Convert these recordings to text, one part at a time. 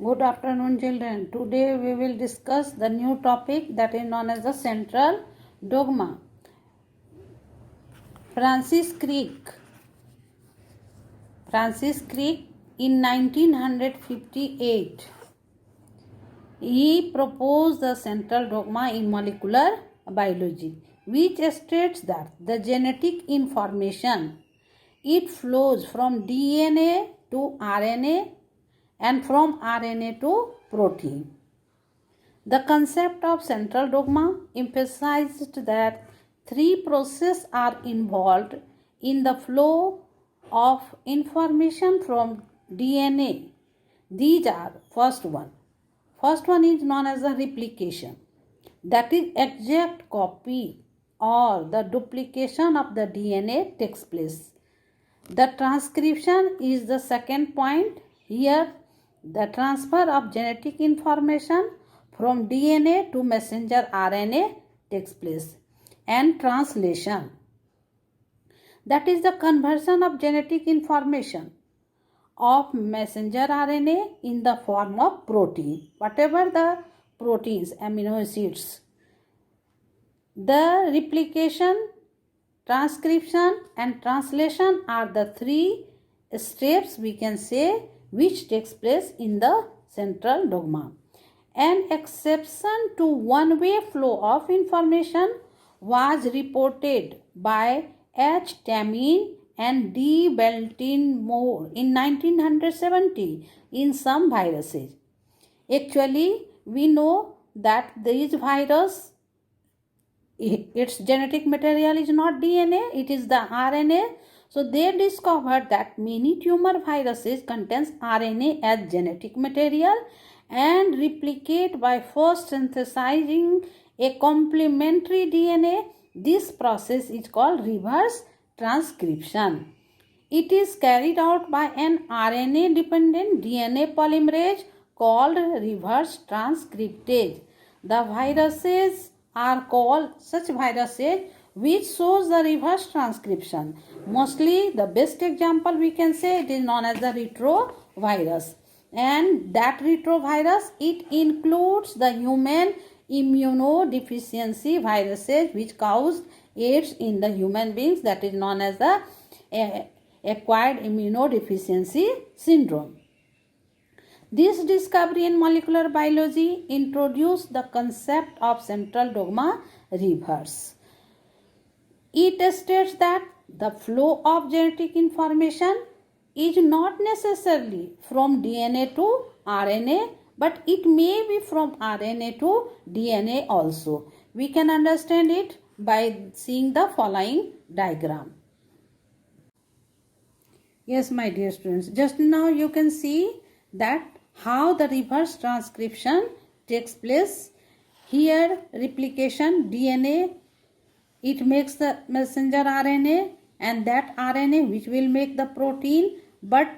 Good afternoon, children. Today we will discuss the new topic that is known as the central dogma. Francis Crick in 1958, he proposed the central dogma in molecular biology, which states that the genetic information, it flows from DNA to RNA and from RNA to protein. The concept of central dogma emphasized that three processes are involved in the flow of information from DNA. These are First one is known as the replication. That is exact copy or the duplication of the DNA takes place. The transcription is the second point. Here, the transfer of genetic information from DNA to messenger RNA takes place. And translation, that is the conversion of genetic information of messenger RNA in the form of protein, whatever the proteins, amino acids. The replication, transcription and translation are the three steps we can say which takes place in the central dogma. An exception to one-way flow of information was reported by H. Tamine and D. Baltimore in 1970 in some viruses. Actually, we know that these virus, its genetic material is not DNA, it is the RNA. So they discovered that many tumor viruses contains RNA as genetic material and replicate by first synthesizing a complementary DNA. This process is called reverse transcription. It is carried out by an RNA dependent DNA polymerase called reverse transcriptase. The viruses are called such viruses which shows the reverse transcription. Mostly the best example we can say it is known as the retrovirus. And that retrovirus, it includes the human immunodeficiency viruses which cause AIDS in the human beings, that is known as the acquired immunodeficiency syndrome. This discovery in molecular biology introduced the concept of central dogma reverse. It states that the flow of genetic information is not necessarily from DNA to RNA, but it may be from RNA to DNA also. We can understand it by seeing the following diagram. Yes, my dear students, just now you can see that how the reverse transcription takes place. Here, replication DNA, it makes the messenger RNA and that RNA which will make the protein. But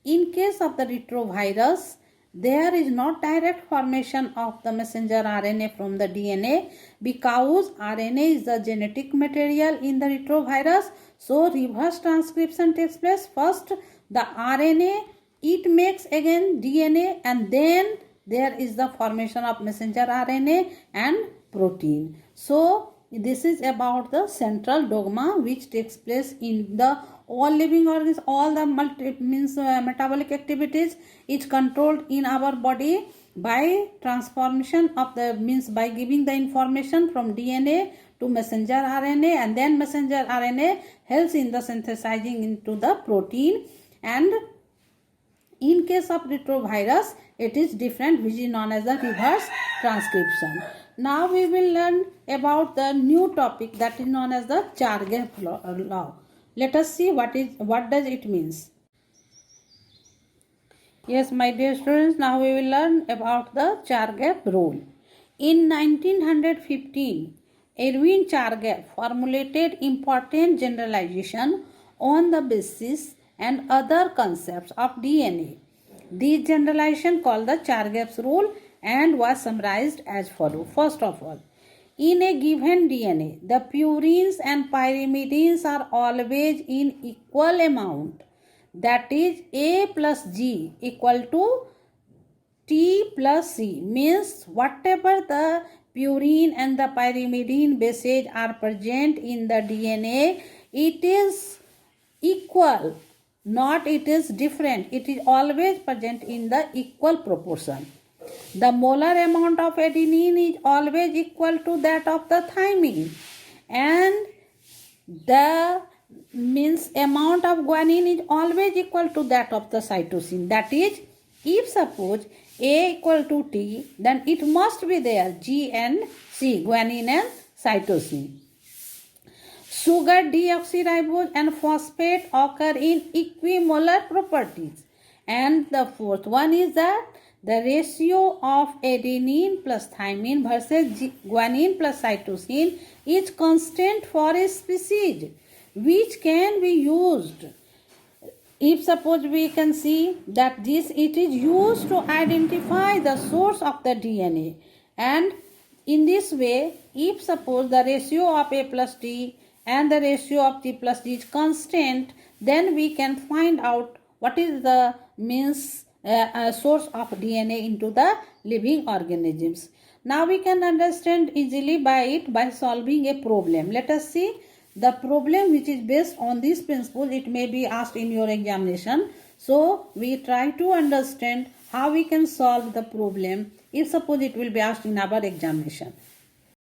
in case of the retrovirus, there is not direct formation of the messenger RNA from the DNA because RNA is the genetic material in the retrovirus. So reverse transcription takes place. First, the RNA, it makes again DNA and then there is the formation of messenger RNA and protein. So this is about the central dogma which takes place in the all living organisms. All the metabolic activities is controlled in our body by transformation of the by giving the information from DNA to messenger RNA, and then messenger RNA helps in the synthesizing into the protein. And in case of retrovirus, it is different, which is known as the reverse transcription. Now we will learn about the new topic that is known as the Chargaff law. Let us see what does it means. Yes, my dear students, now we will learn about the Chargaff rule. In 1915, Erwin Chargaff formulated important generalization on the basis and other concepts of DNA. This generalization called the Chargaff's rule and was summarized as follows. First of all, in a given DNA, the purines and pyrimidines are always in equal amount. That is, A plus G equal to T plus C means whatever the purine and the pyrimidine bases are present in the DNA, it is equal, not it is different. It is always present in the equal proportion. The molar amount of adenine is always equal to that of the thymine, and the means amount of guanine is always equal to that of the cytosine. That is, if suppose A equal to T, then it must be there G and C, guanine and cytosine. Sugar deoxyribose and phosphate occur in equimolar properties. And the fourth one is that the ratio of adenine plus thymine versus guanine plus cytosine is constant for a species, which can be used. If suppose we can see that it is used to identify the source of the DNA, and in this way, if suppose the ratio of A plus T and the ratio of T plus D is constant, then we can find out what is the source of DNA into the living organisms. Now we can understand easily by solving a problem. Let us see the problem which is based on this principle. It may be asked in your examination. So we try to understand how we can solve the problem if suppose it will be asked in our examination.